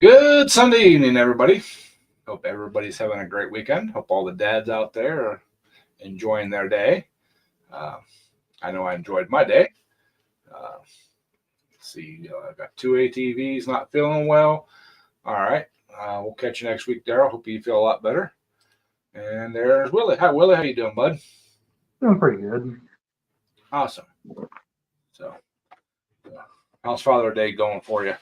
Good Sunday evening, everybody. Hope everybody's having a great weekend. Hope all the dads out there are enjoying their day. I know I enjoyed my day. Let's see, I've got two ATVs not feeling well. All right. We'll catch you next week, Daryl. Hope you feel a lot better. And there's Willie. Hi, Willie. How you doing, bud? Doing pretty good. Awesome. So, how's Father's Day going for you?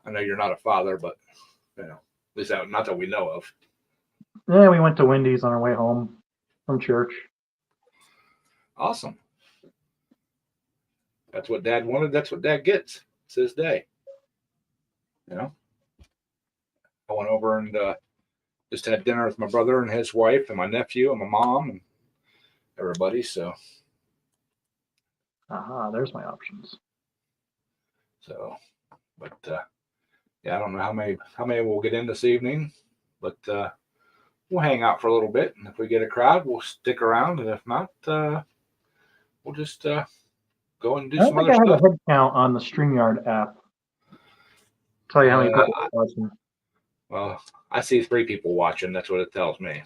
I know you're not a father, but at least not that we know of. Yeah, we went to Wendy's on our way home from church. Awesome. That's what Dad wanted. That's what Dad gets. It's his day. I went over and just had dinner with my brother and his wife and my nephew and my mom and everybody. So. There's my options. So, but yeah, I don't know how many we'll get in this evening, but we'll hang out for a little bit, and if we get a crowd, we'll stick around, and if not, we'll just go and do some other stuff. I have a head count on the StreamYard app. Tell you how many people are watching. Well, I see 3 people watching. That's what it tells me.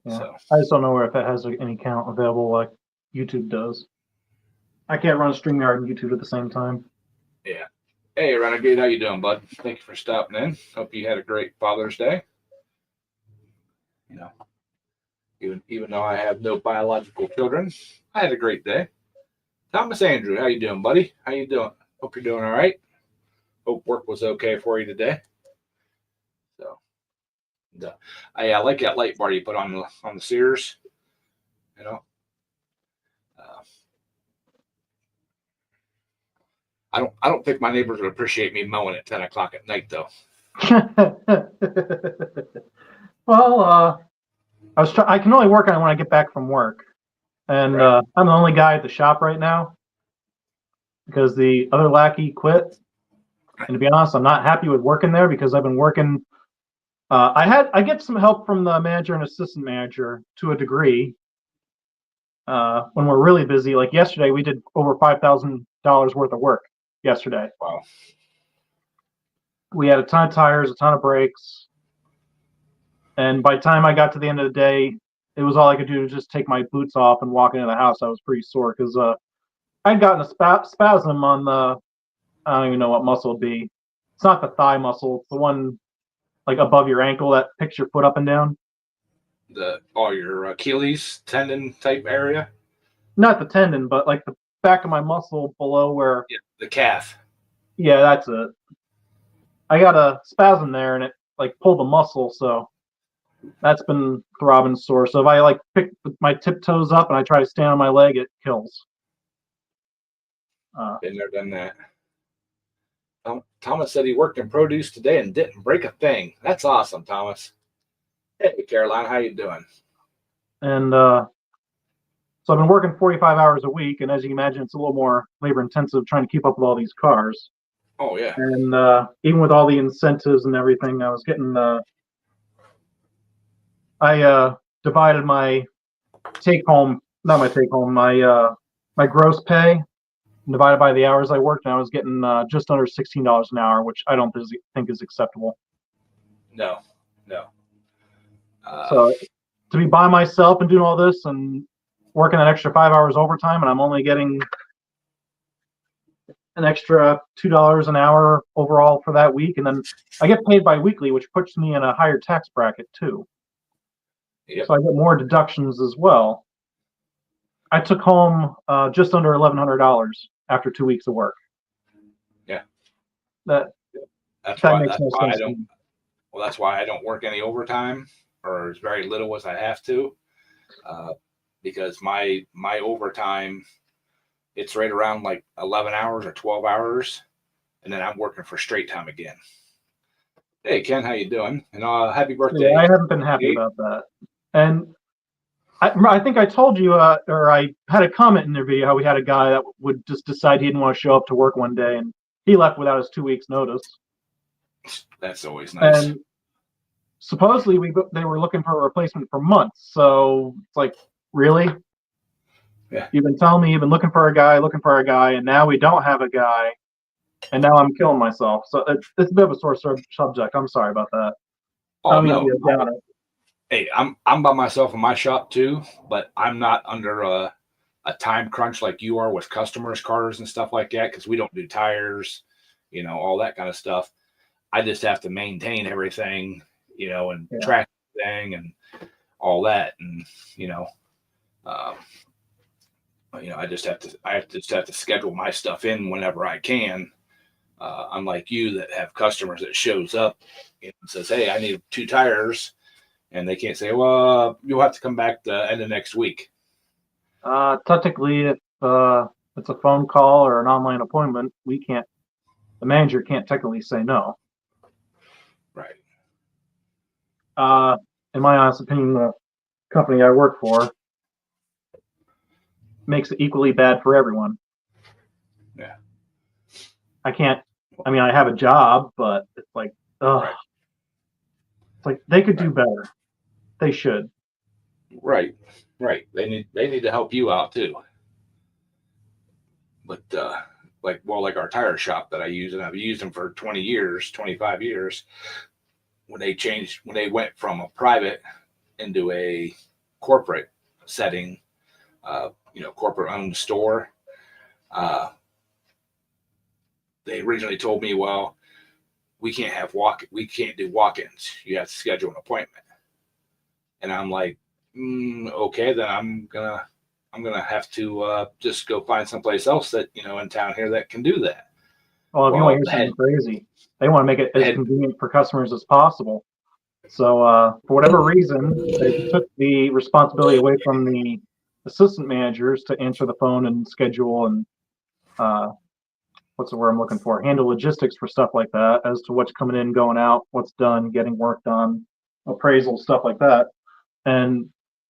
Yeah. So I just don't know if it has any count available like YouTube does. I can't run StreamYard and YouTube at the same time. Yeah. Hey, Renegade, how you doing, bud? Thank you for stopping in. Hope you had a great Father's Day. Even though I have no biological children, I had a great day. Thomas Andrew, how you doing, buddy? How you doing? Hope you're doing all right. Hope work was okay for you today. So, I like that light bar you put on the Sears. I don't think my neighbors would appreciate me mowing at 10 o'clock at night, though. Well, I can only work on it when I get back from work, and right. I'm the only guy at the shop right now because the other lackey quit. And to be honest, I'm not happy with working there because I've been working. I get some help from the manager and assistant manager to a degree. When we're really busy, like yesterday, we did over $5,000 worth of work. Yesterday. Wow. We had a ton of tires, a ton of brakes. And by the time I got to the end of the day, it was all I could do to just take my boots off and walk into the house. I was pretty sore because I'd gotten a spasm on the, I don't even know what muscle it'd be. It's not the thigh muscle. It's the one like above your ankle that picks your foot up and down. Your Achilles tendon type area? Not the tendon, but like the back of my muscle below where the calf. Yeah, that's it. I got a spasm there and it like pulled the muscle, so that's been throbbing sore. So if I like pick my tiptoes up and I try to stand on my leg, it kills. Been there, done that. Thomas said he worked in produce today and didn't break a thing. That's awesome, Thomas. Hey, Caroline, how you doing? And so I've been working 45 hours a week, and as you can imagine, it's a little more labor-intensive trying to keep up with all these cars. Oh, yeah. And even with all the incentives and everything, I was getting I divided my take-home, not my take-home, my gross pay, divided by the hours I worked, and I was getting just under $16 an hour, which I don't think is acceptable. No. So to be by myself and doing all this and working an extra 5 hours overtime, and I'm only getting an extra $2 an hour overall for that week, and then I get paid bi-weekly, which puts me in a higher tax bracket too. Yep. So I get more deductions as well. I took home just under $1,100 after 2 weeks of work. Yeah. That's why I don't work any overtime, or as very little as I have to. Because my overtime, it's right around like 11 hours or 12 hours, and then I'm working for straight time again. Hey, Ken, how you doing? And happy birthday. Yeah, I haven't been happy about that. And I think I told you, or I had a comment in their video, how we had a guy that would just decide he didn't want to show up to work one day, and he left without his 2 weeks notice. That's always nice. And supposedly they were looking for a replacement for months. So it's like, really? Yeah. You've been telling me you've been looking for a guy, and now we don't have a guy, and now I'm killing myself. So it's a bit of a sore subject. I'm sorry about that. I Oh don't mean to no. be a downer. Hey, I'm by myself in my shop too, but I'm not under a time crunch like you are with customers' cars and stuff like that because we don't do tires, all that kind of stuff. I just have to maintain everything, and Yeah. track everything and all that, and you know, um, I just have to schedule my stuff in whenever I can. Unlike you that have customers that shows up and says, "Hey, I need 2 tires," and they can't say, "Well, you'll have to come back the end of next week." Technically, if it's a phone call or an online appointment, the manager can't technically say no. Right. In my honest opinion, the company I work for makes it equally bad for everyone. Yeah. I can't. I mean, I have a job, but it's like, ugh. Right. It's like they could do better. They should. Right. Right. They need to help you out too. But like our tire shop that I use, and I've used them for 20 years, 25 years. When they went from a private into a corporate setting, corporate owned store, uh, they originally told me, well, we can't do walk-ins. You have to schedule an appointment. And I'm like, okay, then I'm gonna have to just go find someplace else that in town here that can do that. Well, if you want to Well, hear the something head crazy, they want to make it as head convenient for customers as possible. So, for whatever reason, they took the responsibility away from the assistant managers to answer the phone and schedule and uh, what's the word I'm looking for? Handle logistics for stuff like that as to what's coming in, going out, what's done, getting work done, appraisal, stuff like that. And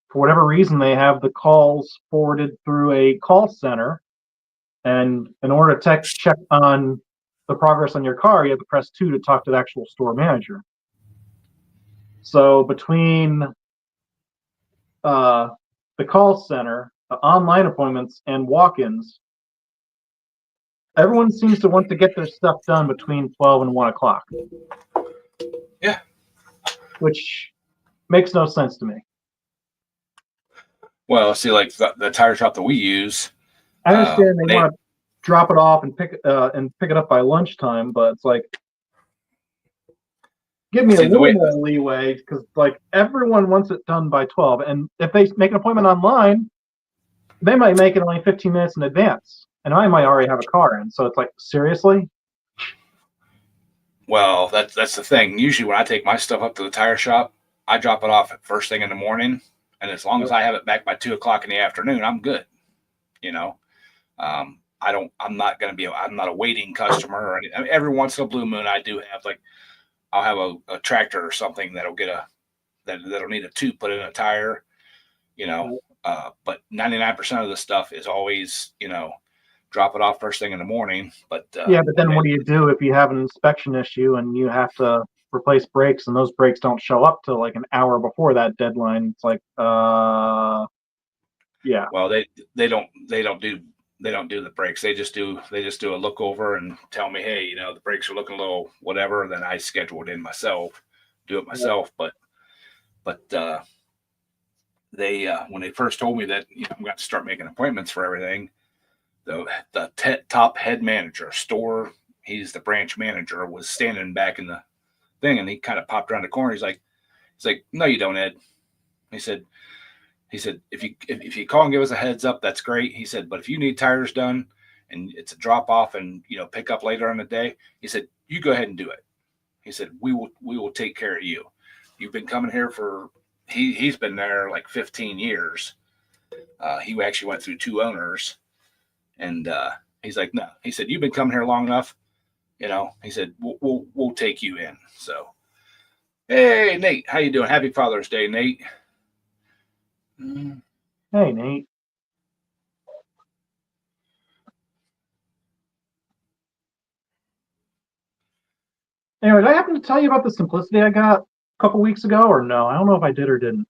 for whatever reason, they have the calls forwarded through a call center. And in order to check on the progress on your car, you have to press 2 to talk to the actual store manager. So between the call center, the online appointments, and walk-ins, everyone seems to want to get their stuff done between 12 and 1 o'clock. Yeah. Which makes no sense to me. Well, see, like the tire shop that we use, I understand they want to drop it off and pick it up by lunchtime, but it's like, give me a little more leeway because like everyone wants it done by 12, and if they make an appointment online, they might make it only 15 minutes in advance, and I might already have a car in. So it's like, seriously? Well, that's the thing. Usually, when I take my stuff up to the tire shop, I drop it off at first thing in the morning, and as long as I have it back by 2 o'clock in the afternoon, I'm good. I'm not going to be. I'm not a waiting customer or anything. I mean, every once in a blue moon, I do have I'll have a tractor or something that'll need a tube put in a tire. But 99% of the stuff is always drop it off first thing in the morning. But but then what do you do if you have an inspection issue and you have to replace brakes and those brakes don't show up till like an hour before that deadline? It's like, yeah. Well, they don't do the brakes. They just do a look over and tell me, hey, the brakes are looking a little whatever. Then I schedule it in myself, do it myself. Yeah. But they when they first told me that I'm going to start making appointments for everything, the top head manager store, he's the branch manager, was standing back in the thing, and he kind of popped around the corner. He's like, no, you don't, Ed. He said, if you call and give us a heads up, that's great. He said, but if you need tires done and it's a drop off and pick up later in the day, he said, you go ahead and do it. He said, we will take care of you. You've been coming here for he's been there like 15 years. He actually went through 2 owners, and he's like, no. He said, you've been coming here long enough. He said, we'll take you in. So, hey, Nate, how you doing? Happy Father's Day, Nate. Hey, Nate. Anyway, did I happen to tell you about the Simplicity I got a couple weeks ago, or no? I don't know if I did or didn't.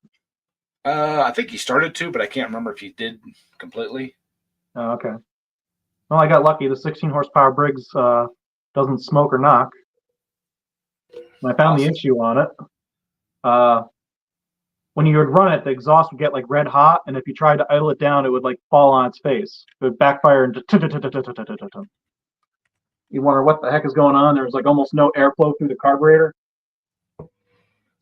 I think you started to, but I can't remember if you did completely. Oh, okay. Well, I got lucky. The 16 horsepower Briggs doesn't smoke or knock. And I found the Awesome. issue on it. Uh, when you would run it, the exhaust would get like red hot, and if you tried to idle it down, it would like fall on its face. It would backfire into. You wonder what the heck is going on. There's like almost no airflow through the carburetor. So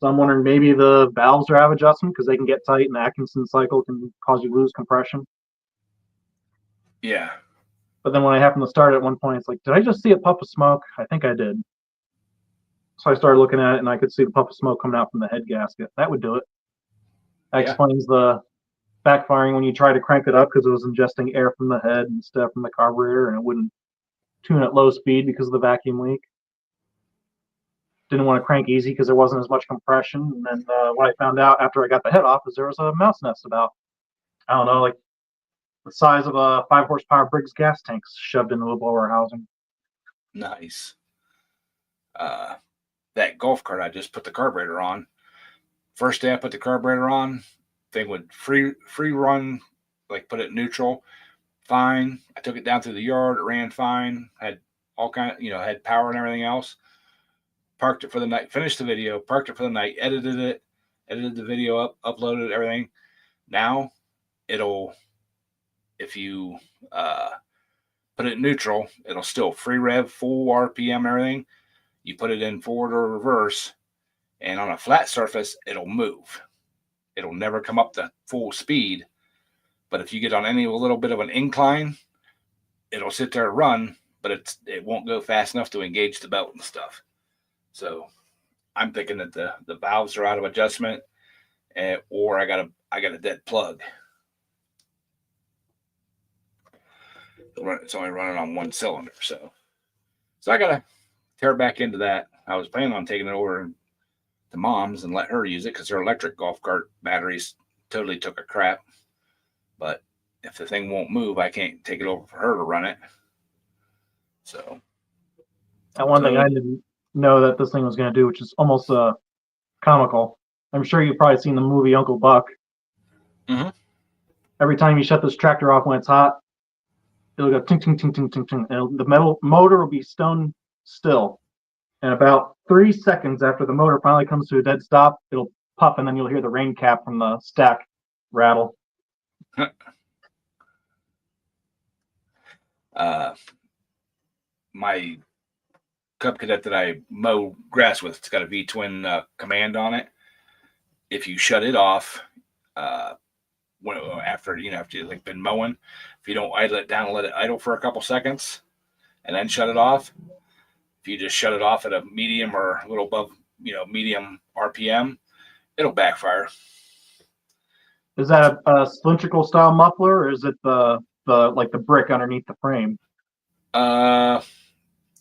I'm wondering maybe the valves are out of adjustment because they can get tight, and the Atkinson cycle can cause you to lose compression. Yeah. But then when I happened to start it at one point, it's like, did I just see a puff of smoke? I think I did. So I started looking at it, and I could see the puff of smoke coming out from the head gasket. That would do it. That explains the backfiring when you try to crank it up because it was ingesting air from the head instead of from the carburetor, and it wouldn't tune at low speed because of the vacuum leak. Didn't want to crank easy because there wasn't as much compression. And then what I found out after I got the head off is there was a mouse nest about, I don't know, like the size of a 5 horsepower Briggs gas tank shoved into the blower housing. Nice. That golf cart I just put the carburetor on. First day I put the carburetor on, thing would free run, like put it neutral, fine. I took it down through the yard, it ran fine, had all kind of, had power and everything else. Parked it for the night, finished the video, parked it for the night, edited the video up, uploaded everything. Now it'll, if you put it in neutral, it'll still free rev, full RPM and everything. You put it in forward or reverse, and on a flat surface, it'll move. It'll never come up to full speed. But if you get on any little bit of an incline, it'll sit there and run, but it won't go fast enough to engage the belt and stuff. So I'm thinking that the valves are out of adjustment, or I got a dead plug. It's only running on one cylinder, so I gotta tear back into that. I was planning on taking it over to Mom's and let her use it because her electric golf cart batteries totally took a crap. But if the thing won't move, I can't take it over for her to run it. So And one thing I didn't know that this thing was going to do, which is almost comical. I'm sure you've probably seen the movie Uncle Buck. Mm-hmm. Every time you shut this tractor off when it's hot, it'll go ting ting ting ting ting ting, and the metal motor will be stone still. And about 3 seconds after the motor finally comes to a dead stop, it'll puff, and then you'll hear the rain cap from the stack rattle. My Cub Cadet that I mow grass with, it's got a V-twin command on it. If you shut it off, after you've like been mowing, if you don't idle it down and let it idle for a couple seconds, and then shut it off, if you just shut it off at a medium or a little above, medium RPM, it'll backfire. Is that a cylindrical style muffler, or is it the brick underneath the frame?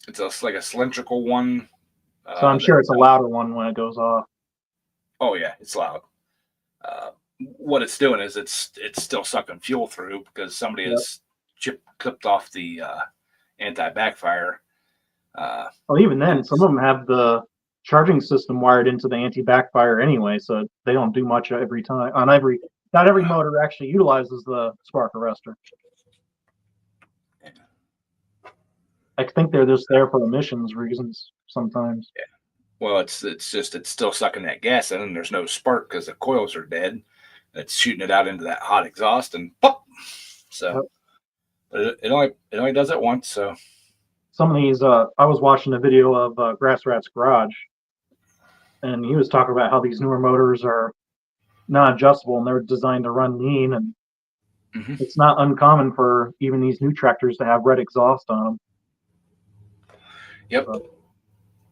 It's like a cylindrical one. So I'm sure it's a louder one when it goes off. Oh yeah, it's loud. What it's doing is it's still sucking fuel through because somebody has clipped off the anti-backfire. Well, even then, some of them have the charging system wired into the anti-backfire anyway, so they don't do much every time. Not every motor actually utilizes the spark arrestor. I think they're just there for emissions reasons sometimes. Yeah. Well, it's still sucking that gas in, and there's no spark because the coils are dead. It's shooting it out into that hot exhaust, and pop. So, but it only does it once. So, some of these, I was watching a video of Grass Rat's Garage, and he was talking about how these newer motors are not adjustable and they're designed to run lean, and it's not uncommon for even these new tractors to have red exhaust on them. Yep. So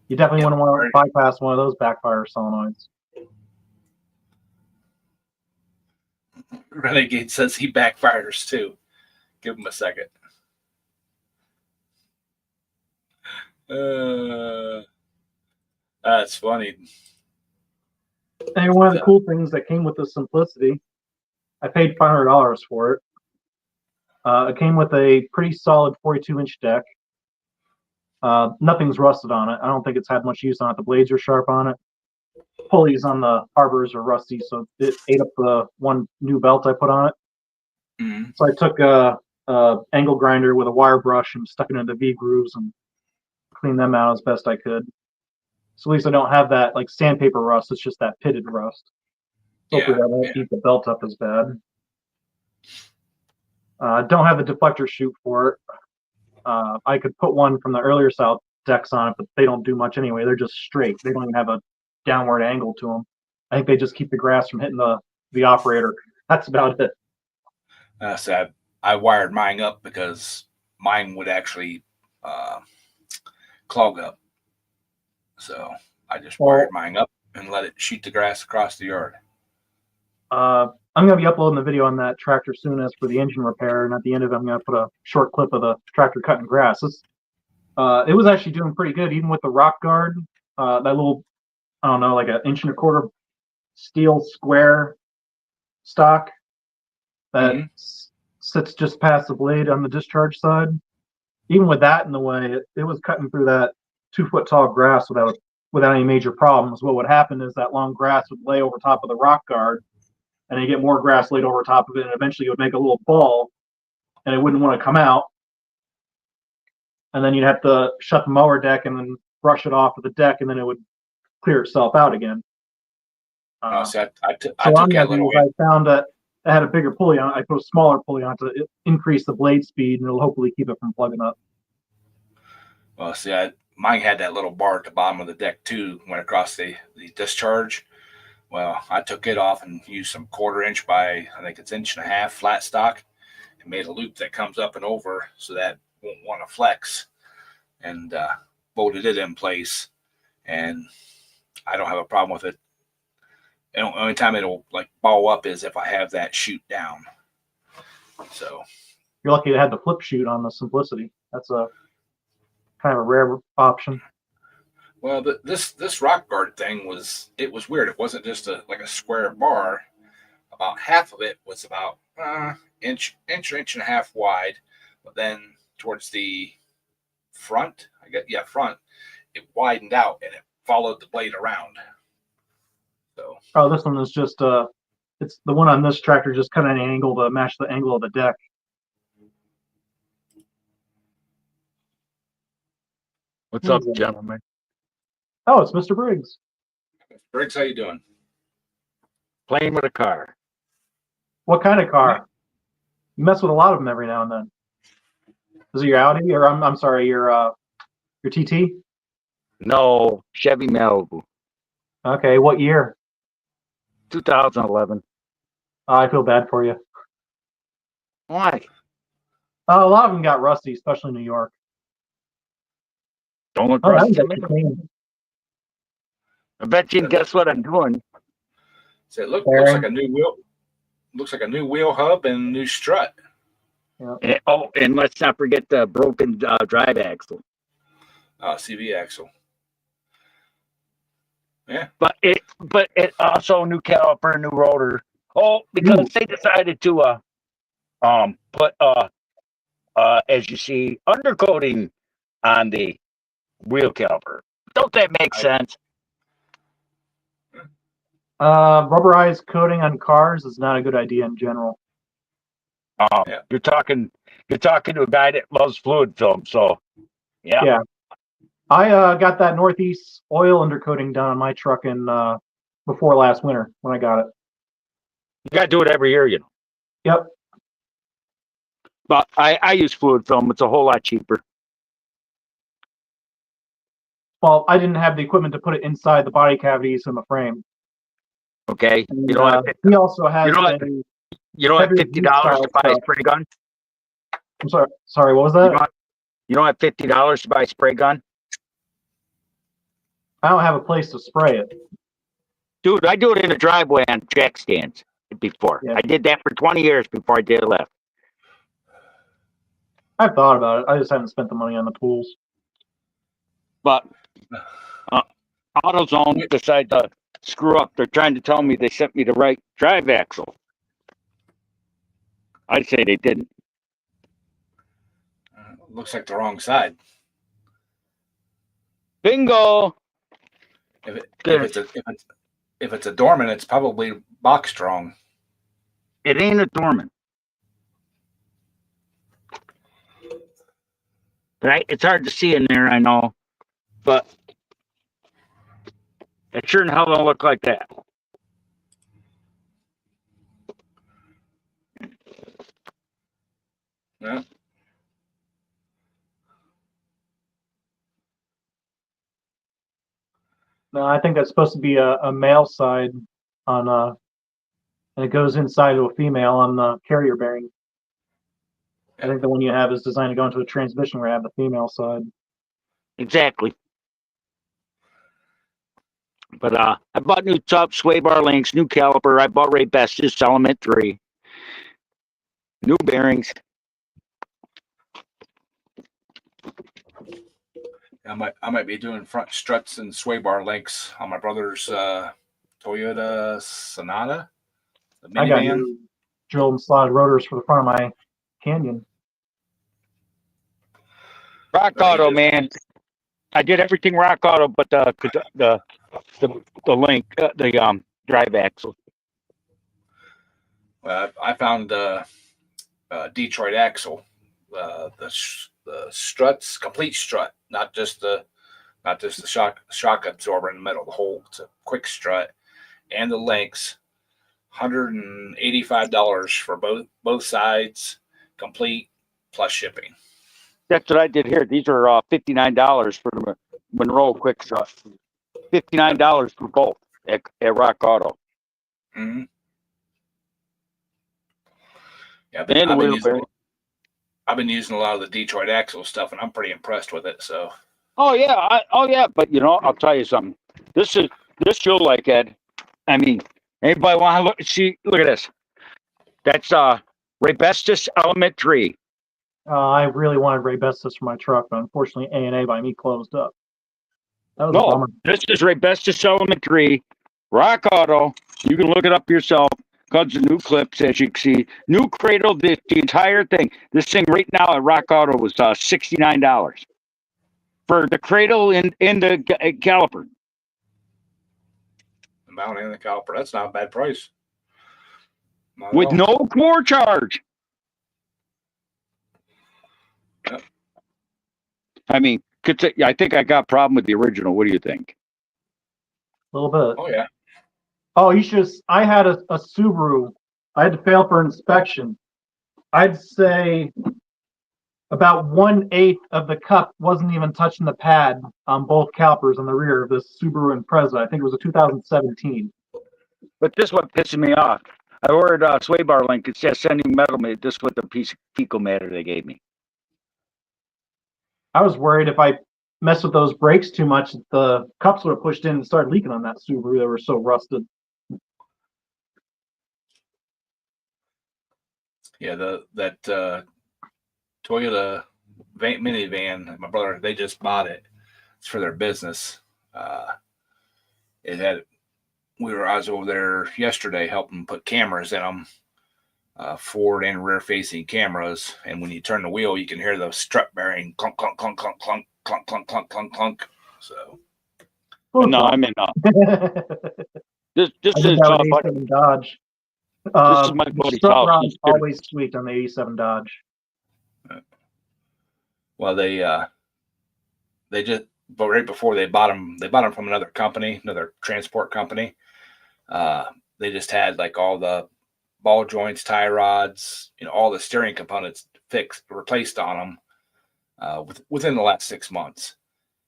you definitely want to bypass one of those backfire solenoids. Renegade says he backfires too. Give him a second. That's funny. And one of the cool things that came with the Simplicity, I paid $500 for it. It came with a pretty solid 42-inch deck. Nothing's rusted on it. I don't think it's had much use on it. The blades are sharp on it. Pulleys on the arbors are rusty, so it ate up the one new belt I put on it. Mhm. So I took a angle grinder with a wire brush and stuck it into V grooves and cleaned them out as best I could. So at least I don't have that like sandpaper rust. It's just that pitted rust. Hopefully Yeah, that won't yeah. eat the belt up as bad. Don't have the deflector chute for it. I could put one from the earlier style decks on it, but they don't do much anyway. They're just straight. They don't even have a downward angle to them. I think they just keep the grass from hitting the operator. That's about it. So I wired mine up because mine would actually uh, clog up. So I just wired mine up and let it shoot the grass across the yard. I'm going to be uploading the video on that tractor soon as for the engine repair, and at the end of it, I'm going to put a short clip of the tractor cutting grass. It was actually doing pretty good, even with the rock guard. That little, I don't know, like an inch and a quarter steel square stock that sits just past the blade on the discharge side. Even with that in the way, it was cutting through that 2 foot tall grass without any major problems. What would happen is that long grass would lay over top of the rock guard, and you get more grass laid over top of it, and eventually it would make a little ball, and it wouldn't want to come out. And then you'd have to shut the mower deck and then brush it off of the deck, and then it would clear itself out again. So I took that little. I found that I had a bigger pulley on it. I put a smaller pulley on it to increase the blade speed, and it'll hopefully keep it from plugging up. Well, see, mine had that little bar at the bottom of the deck too, went across the discharge. Well, I took it off and used some 1/4 inch by, I think it's 1.5 inch flat stock, and made a loop that comes up and over so that won't want to flex, and bolted it in place. And I don't have a problem with it. And the only time it'll like ball up is if I have that chute down. So you're lucky to have the flip chute on the Simplicity. That's a kind of a rare option. Well, this rock guard thing was weird. It wasn't just a square bar. About half of it was about inch and a half wide, but then towards the front, front, it widened out and it followed the blade around. So this one is just it's the one on this tractor just cut an angle to match the angle of the deck. What's up, gentlemen? Oh, it's Mr. Briggs. Briggs, how you doing? Playing with a car. What kind of car? You mess with a lot of them every now and then. Is it your Audi, or I'm sorry, your TT? No, Chevy Malibu. Okay, what year? 2011. I feel bad for you. Why? A lot of them got rusty, especially in New York. Don't look rusty. I bet you can guess what I'm doing. So it looks like a new wheel. Looks like a new wheel hub and new strut. Yeah. And let's not forget the broken drive axle. CV axle. Yeah. But it also new caliper, new rotor. Oh, because they decided to put as you see, undercoating on the wheel caliper. Don't that make sense? Rubberized coating on cars is not a good idea in general. You're talking to a guy that loves fluid film, so yeah. I got that Northeast oil undercoating done on my truck in before last winter when I got it. You got to do it every year, you know. Yep. But I use fluid film. It's a whole lot cheaper. Well, I didn't have the equipment to put it inside the body cavities in the frame. Okay. And, he also has you don't have $50 to buy a spray gun. I'm sorry. Sorry, what was that? You don't have $50 to buy a spray gun? I don't have a place to spray it. Dude, I do it in a driveway on jack stands before. Yeah. I did that for 20 years before I did it left. I've thought about it. I just haven't spent the money on the tools. But AutoZone decided to screw up. They're trying to tell me they sent me the right drive axle. I'd say they didn't. Looks like the wrong side. Bingo. If Good. it's a Dorman, it's probably box strong. It ain't a dormant. Right? It's hard to see in there, I know, but it sure in hell don't look like that. Yeah. No, I think that's supposed to be a male side on and it goes inside of a female on the carrier bearing. I think the one you have is designed to go into a transmission where you have the female side. Exactly. But I bought new top sway bar links, new caliper. I bought Ray Best's Element 3. New bearings. I might be doing front struts and sway bar links on my brother's Toyota Sonata, the I got minivan. new drilled and slotted rotors for the front of my Canyon. Rock Auto, man. I did everything Rock Auto, but the link, the drive axle. Well, I found Detroit axle, the struts, complete strut, not just the shock absorber in the middle. The whole, it's a quick strut, and the links, $185 for both sides, complete plus shipping. That's what I did here. These are $59 for the Monroe quick strut. $59 for both at Rock Auto. Mm-hmm. Yeah, I've been using a lot of the Detroit axle stuff, and I'm pretty impressed with it. So. Oh yeah, but you know, I'll tell you something. This you'll like, Ed. I mean, anybody want to look? See, look at this. That's Ray Best's Element 3. I really wanted Ray Bestis for my truck, but unfortunately A&A by me closed up. That was a bummer. This is Ray Best's Element 3. Rock Auto. You can look it up yourself. Comes with new clips, as you can see. New cradle, the entire thing. This thing right now at Rock Auto was $69 for the cradle and the caliper. The mount and the caliper. That's not a bad price. With no core charge. Yep. I mean, I think I got a problem with the original. What do you think? A little bit. Oh, yeah. Oh, you should. I had a Subaru. I had to fail for inspection. I'd say about 1/8 of the cup wasn't even touching the pad on both calipers on the rear of this Subaru Impreza. I think it was a 2017. But this one pissing me off. I ordered a sway bar link. It says sending metal made this with a piece of fecal matter they gave me. I was worried if I messed with those brakes too much, the cups would have pushed in and started leaking on that Subaru. They were so rusted. Yeah, that Toyota minivan, my brother, they just bought it. It's for their business. I was over there yesterday helping put cameras in them, forward and rear facing cameras. And when you turn the wheel, you can hear the strut bearing clunk, clunk, clunk, clunk, clunk, clunk, clunk, clunk, clunk, clunk. So. No, I'm in. This is Dodge. This is my buddy's house. Always squeaked on the 87 Dodge. Well, they just, but right before they bought them from another company, another transport company. They just had like all the ball joints, tie rods, all the steering components replaced on them within the last 6 months.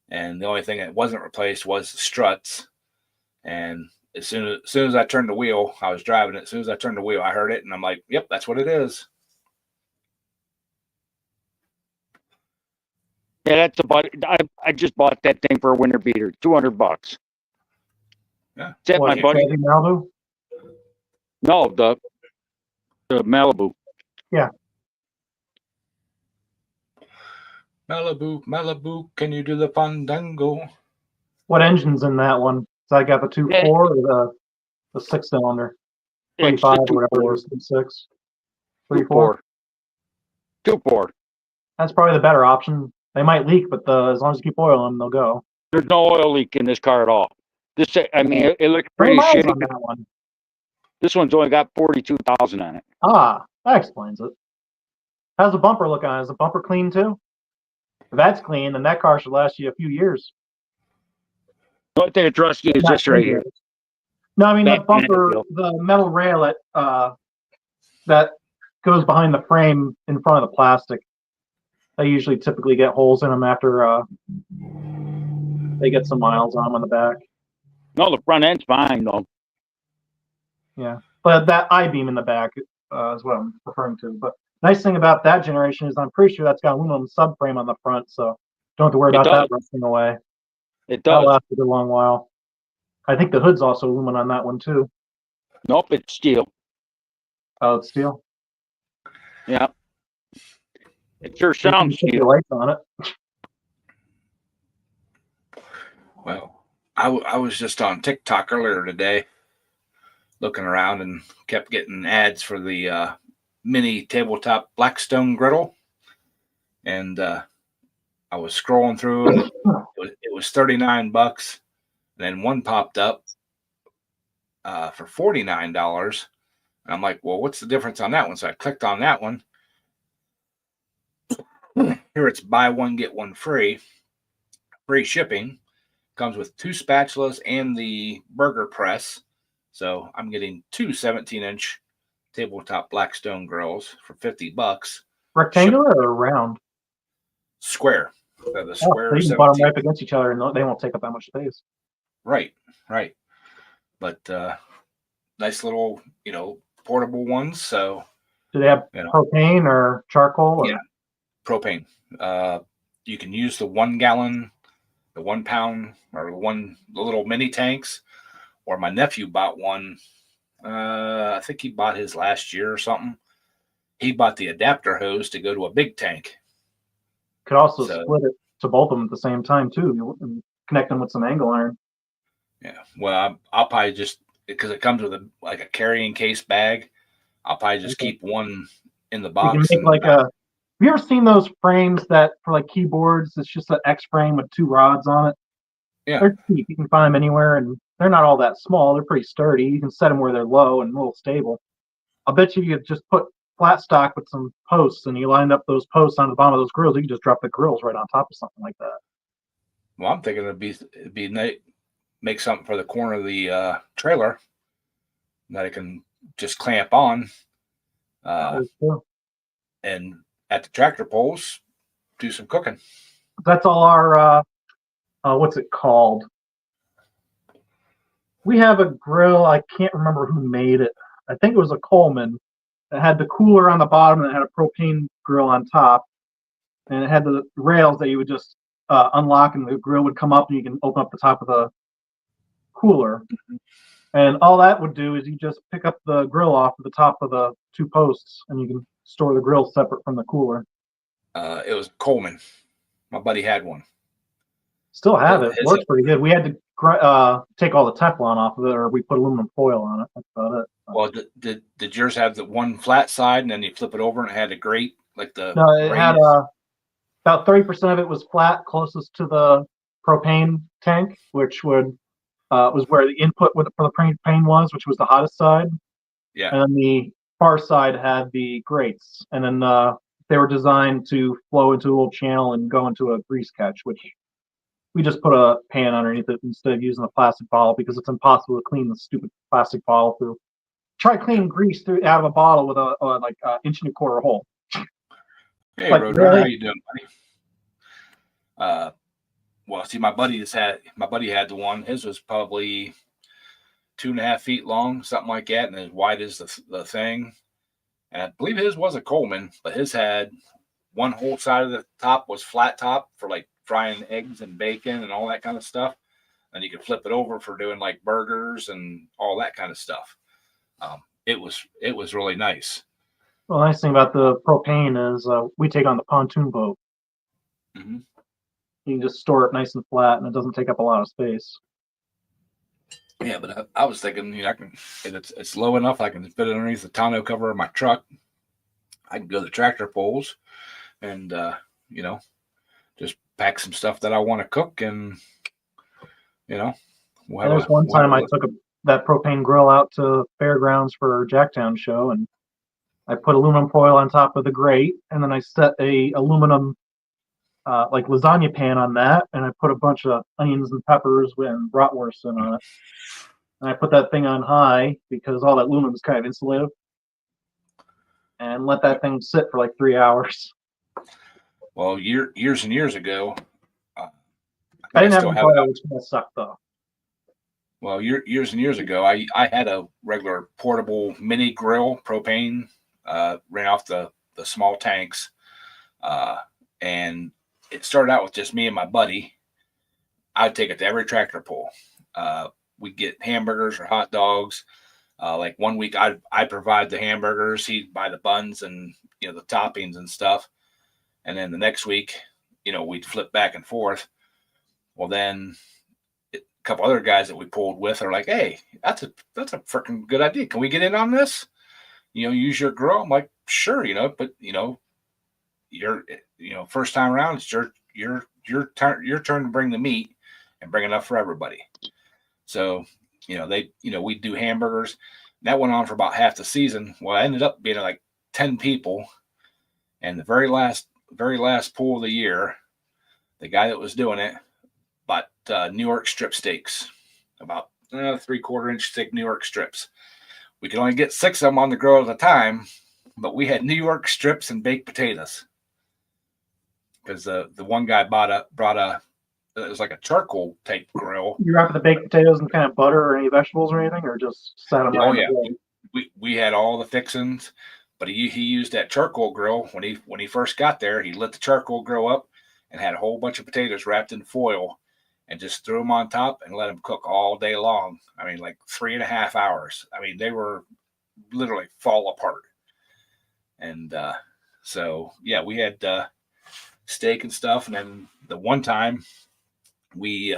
And the only thing that wasn't replaced was the struts. And as soon as I turned the wheel, I was driving it. As soon as I turned the wheel, I heard it, and I'm like, "Yep, that's what it is." Yeah, that's about. I just bought that thing for a winter beater, $200. Yeah, is that my buddy? Malibu? No, the Malibu. Yeah. Malibu, can you do the fandango? What engine's in that one? So I got the 2.4 or the 6-cylinder, 35 or whatever it was, 6, 3.4. 2.4. That's probably the better option. They might leak, but as long as you keep oil in them, they'll go. There's no oil leak in this car at all. This, I mean, it looks pretty miles shitty. on that one. This one's only got 42,000 on it. Ah, that explains it. How's the bumper look on it? Is the bumper clean too? If that's clean, then that car should last you a few years. The only thing that's rusty is Not this right here. years. No, I mean the Back bumper, end, the metal rail that goes behind the frame in front of the plastic. They usually typically get holes in them after they get some miles on them on the back. No, the front end's fine though. Yeah, but that I-beam in the back is what I'm referring to. But nice thing about that generation is I'm pretty sure that's got aluminum subframe on the front, so don't have to worry about that rusting away. It That'll does. last a good long while. I think the hood's also aluminum on that one too. Nope, it's steel. Oh, it's steel. Yeah. It sure You can sounds put your steel. lights on it. Well, I was just on TikTok earlier today, looking around and kept getting ads for the mini tabletop Blackstone griddle, and I was scrolling through and it was $39. And then one popped up for $49, and I'm like, well, what's the difference on that one? So I clicked on that one. Here it's buy one get one free shipping. Comes with 2 spatulas and the burger press. So I'm getting 2 17-inch tabletop Blackstone grills for $50. Rectangular or round? Square. The Oh, square. so you can put them right up against each other and they won't take up that much space. Right. But nice little, portable ones. So Do they have propane or charcoal? Or? Yeah, propane. You can use the 1 gallon, the 1 pound, or the little mini tanks. Or my nephew bought one. I think he bought his last year or something. He bought the adapter hose to go to a big tank. Could also split it to both of them at the same time too, and connect them with some angle iron. Yeah, well, I'll probably just, because it comes with a carrying case bag, I'll probably just keep one in the box. You can make have you ever seen those frames that for like keyboards? It's just an X frame with 2 rods on it. Yeah, they're cheap. You can find them anywhere, and they're not all that small. They're pretty sturdy. You can set them where they're low and a little stable. I'll bet you could just put flat stock with some posts, and you line up those posts on the bottom of those grills. You can just drop the grills right on top of something like that. Well, I'm thinking it'd be nice, make something for the corner of the trailer that I can just clamp on, and at the tractor poles, do some cooking. That's all our what's it called? We have a grill. I can't remember who made it. I think it was a Coleman. It had the cooler on the bottom and it had a propane grill on top, and it had the rails that you would just unlock, and the grill would come up, and you can open up the top of the cooler. And all that would do is you just pick up the grill off of the top of the 2 posts, and you can store the grill separate from the cooler. It was Coleman. My buddy had one. Still have it. Works pretty good. We had to take all the Teflon off of it, or we put aluminum foil on it. That's about it. Well, did yours have the one flat side, and then you flip it over and it had a grate like the? No, it had about 30% of it was flat, closest to the propane tank, which was where the input for the propane was, which was the hottest side. Yeah. And the far side had the grates, and then they were designed to flow into a little channel and go into a grease catch, which we just put a pan underneath it instead of using a plastic bottle, because it's impossible to clean the stupid plastic bottle through. Try cleaning grease out of a bottle with a 1.25-inch hole. Hey, Roadrunner, really? How you doing, buddy? Well, see, my buddy had the one. His was probably 2.5 feet long, something like that, and as wide as the thing. And I believe his was a Coleman, but his had one whole side of the top was flat top for like frying eggs and bacon and all that kind of stuff. And you could flip it over for doing like burgers and all that kind of stuff. It was really nice. Well, the nice thing about the propane is we take on the pontoon boat. Mm-hmm. You can just store it nice and flat, and it doesn't take up a lot of space. Yeah, but I was thinking, it's low enough I can fit it underneath the tonneau cover of my truck. I can go to the tractor poles, and just pack some stuff that I want to cook and You know, we'll And have there's one we'll have time I took that propane grill out to fairgrounds for Jacktown show, and I put aluminum foil on top of the grate, and then I set a aluminum like lasagna pan on that, and I put a bunch of onions and peppers and bratwurst in on it. And I put that thing on high because all that aluminum is kind of insulative, and let that thing sit for like 3 hours. Well, years and years ago, uh, I didn't have still a have it boiler, out. which kind of sucked though. Well, years and years ago, I had a regular portable mini grill, propane, ran off the small tanks, uh, and it started out with just me and my buddy. I'd take it to every tractor pull. We'd get hamburgers or hot dogs. Like one week, I'd provide the hamburgers, he'd buy the buns and the toppings and stuff. And then the next week, we'd flip back and forth. Well, then a couple other guys that we pulled with are like, "Hey, that's a freaking good idea. Can we get in on this? Use your grill." I'm like, "Sure, but you're first time around, it's your turn to bring the meat and bring enough for everybody." So we do hamburgers. That went on for about half the season. Well, I ended up being like 10 people, and the very last pool of the year, the guy that was doing it bought New York strip steaks, about 3/4 inch thick New York strips. We could only get 6 of them on the grill at a time, but we had New York strips and baked potatoes because the one guy brought a it was like a charcoal type grill. You wrap the baked potatoes in kind of butter or any vegetables or anything, or just set them right Oh yeah, we had all the fixings, but he used that charcoal grill when he first got there. He lit the charcoal grill up and had a whole bunch of potatoes wrapped in foil, and just threw them on top and let them cook all day long. I mean, like 3.5 hours. I mean, they were literally fall apart. And so yeah, we had steak and stuff, and then the one time we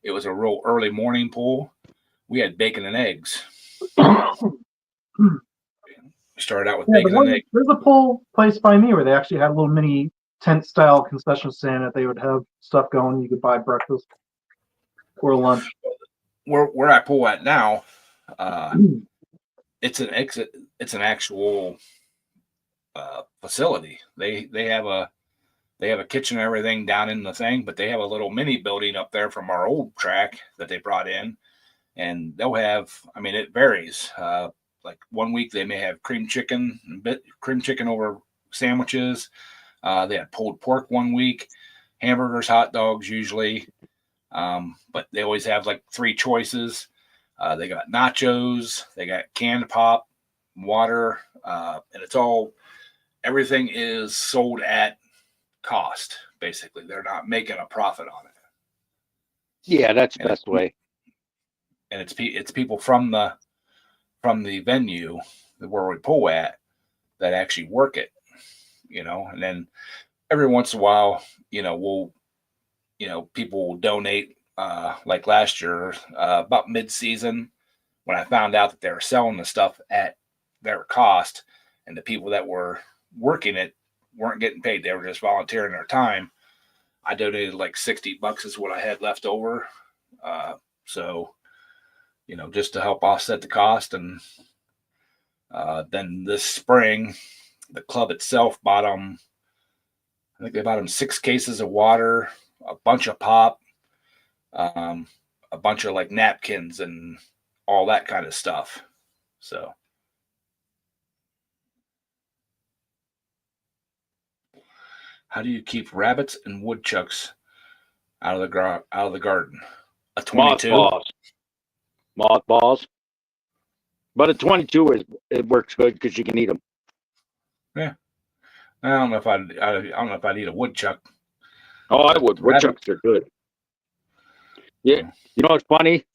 it was a real early morning pool. We had bacon and eggs. We started out with bacon and eggs. There's a pool place by me where they actually had a little mini tent style concession stand that they would have stuff going. You could buy breakfast or lunch. Where I pool at now, it's an actual facility. They have a kitchen and everything down in the thing, but they have a little mini building up there from our old track that they brought in, and they'll have. I mean, it varies. Like one week they may have cream chicken over sandwiches. They had pulled pork one week, hamburgers, hot dogs usually, but they always have like 3 choices. They got nachos, they got canned pop, water, and everything is sold at cost. Basically, they're not making a profit on it. Yeah, that's the best way. And it's people from the venue where we pull at that actually work it, and then every once in a while, people will donate, like last year, about mid-season, when I found out that they were selling the stuff at their cost and the people that were working it weren't getting paid. They were just volunteering their time. I donated like $60 is what I had left over. So, just to help offset the cost. And then this spring, the club itself bought them, I think they bought them 6 cases of water, a bunch of pop, a bunch of like napkins and all that kind of stuff. So how do you keep rabbits and woodchucks out of the garden? A 22. Mothballs. But a 22 it works good because you can eat them. Yeah. I don't know if I'd eat a woodchuck. Oh, I would. Woodchucks are good. Yeah. You know what's funny?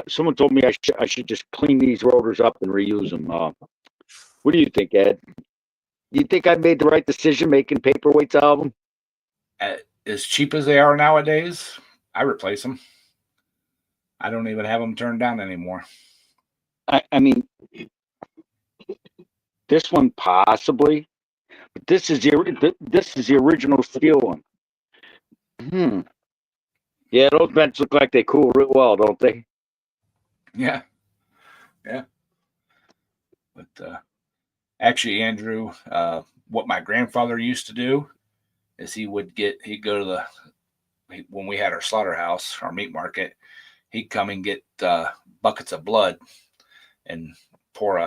Someone told me I should just clean these rotors up and reuse them. What do you think, Ed? You think I made the right decision making paperweights out of them? As cheap as they are nowadays, I replace them. I don't even have them turned down anymore. I mean, this one possibly, but this is the original steel one. Yeah, those vents look like they cool real well, don't they? Yeah, yeah. But actually, Andrew, what my grandfather used to do is he'd go to when we had our slaughterhouse, our meat market, he'd come and get buckets of blood and pour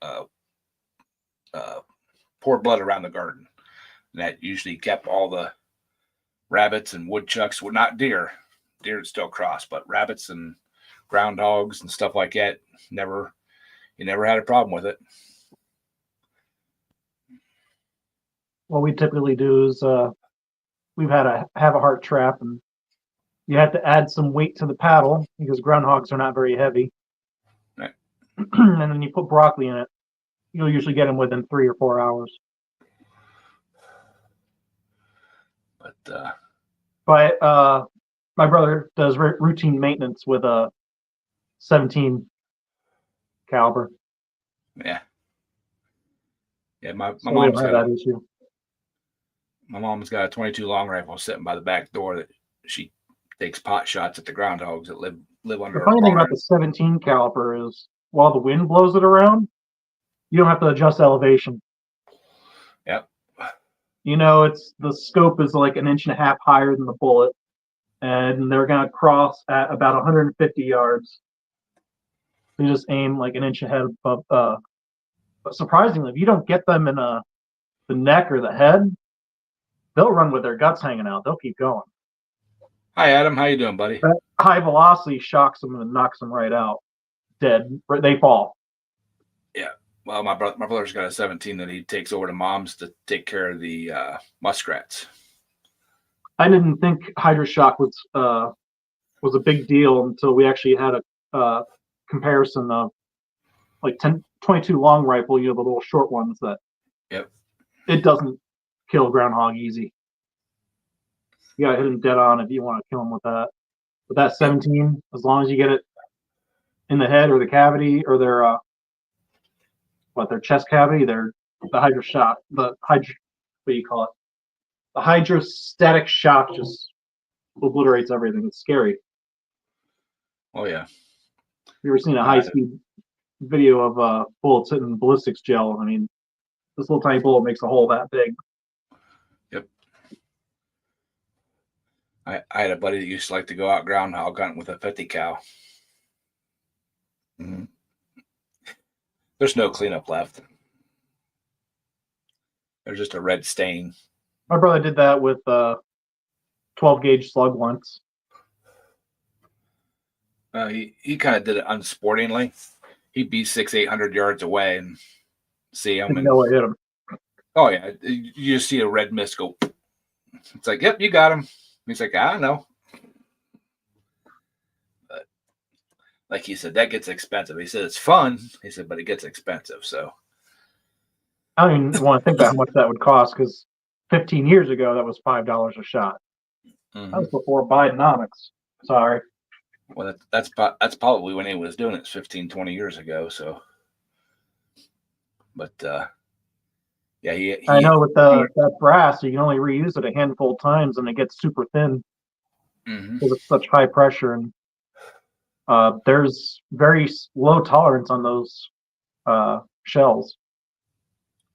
uh, pour blood around the garden. And that usually kept all the rabbits and woodchucks, well, not deer. Deer would still cross, but rabbits and groundhogs and stuff like that, he never had a problem with it. What we typically do is we've had a have a heart trap, and you have to add some weight to the paddle because groundhogs are not very heavy. Right. And then you put broccoli in it. You'll usually get them within 3 or 4 hours. But my brother does routine maintenance with a 17 caliber. yeah, my So we don't have that issue. My mom's got a 22 long rifle sitting by the back door that she takes pot shots at the groundhogs that live under The her funny thing barn. about the 17 caliber is while the wind blows it around, you don't have to adjust elevation. Yep. You know, it's the scope is like 1.5 inches higher than the bullet, and they're gonna cross at about 150 yards. You just aim like 1 inch ahead above. But surprisingly, if you don't get them in the neck or the head, they'll run with their guts hanging out. They'll keep going. Hi, Adam. How you doing, buddy? That high velocity shocks them and knocks them right out, dead. They fall. Yeah. Well, my brother's got a 17 that he takes over to mom's to take care of the muskrats. I didn't think Hydroshock was a big deal until we actually had a comparison of like 22 long rifle, you know, the little short ones that. Yep. It doesn't kill groundhog easy. You gotta hit him dead on if you want to kill him with that. But that 17, as long as you get it in the head or the cavity or their chest cavity, the Hydroshock, what do you call it? The hydrostatic shock just obliterates everything. It's scary. Oh yeah. You ever seen a high-speed video of bullets hitting ballistics gel? I mean, this little tiny bullet makes a hole that big. Yep. I had a buddy that used to like to go out groundhog hunting with a 50 cal. Mm-hmm. There's no cleanup left. There's just a red stain. My brother did that with 12 gauge slug once. He kind of did it unsportingly. He'd be 600-800 yards away and see him. Didn't know what hit him. Oh yeah, you just see a red mist go. It's like, yep, you got him. He's like, I know. But like he said, that gets expensive. He said it's fun. He said, but it gets expensive. So I don't even want to think about how much that would cost because 15 years ago that was $5 a shot. mm-hmm. That was before Bidenomics. Sorry. Well, that's probably when he was doing it 15, 20 years ago. So, but yeah, I know with that brass, you can only reuse it a handful of times, and it gets super thin because it's such high pressure, and there's very low tolerance on those shells.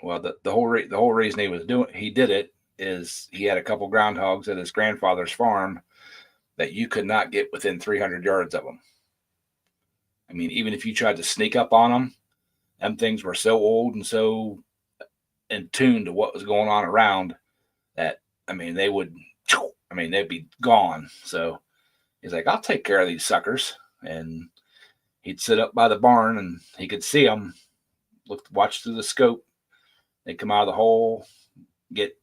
Well, the whole reason he did it is he had a couple groundhogs at his grandfather's farm that you could not get within 300 yards of them. I mean, even if you tried to sneak up on them things were so old and so in tune to what was going on around that, I mean, they'd be gone. So he's like, I'll take care of these suckers. And he'd sit up by the barn and he could see them, watch through the scope. They'd come out of the hole, get,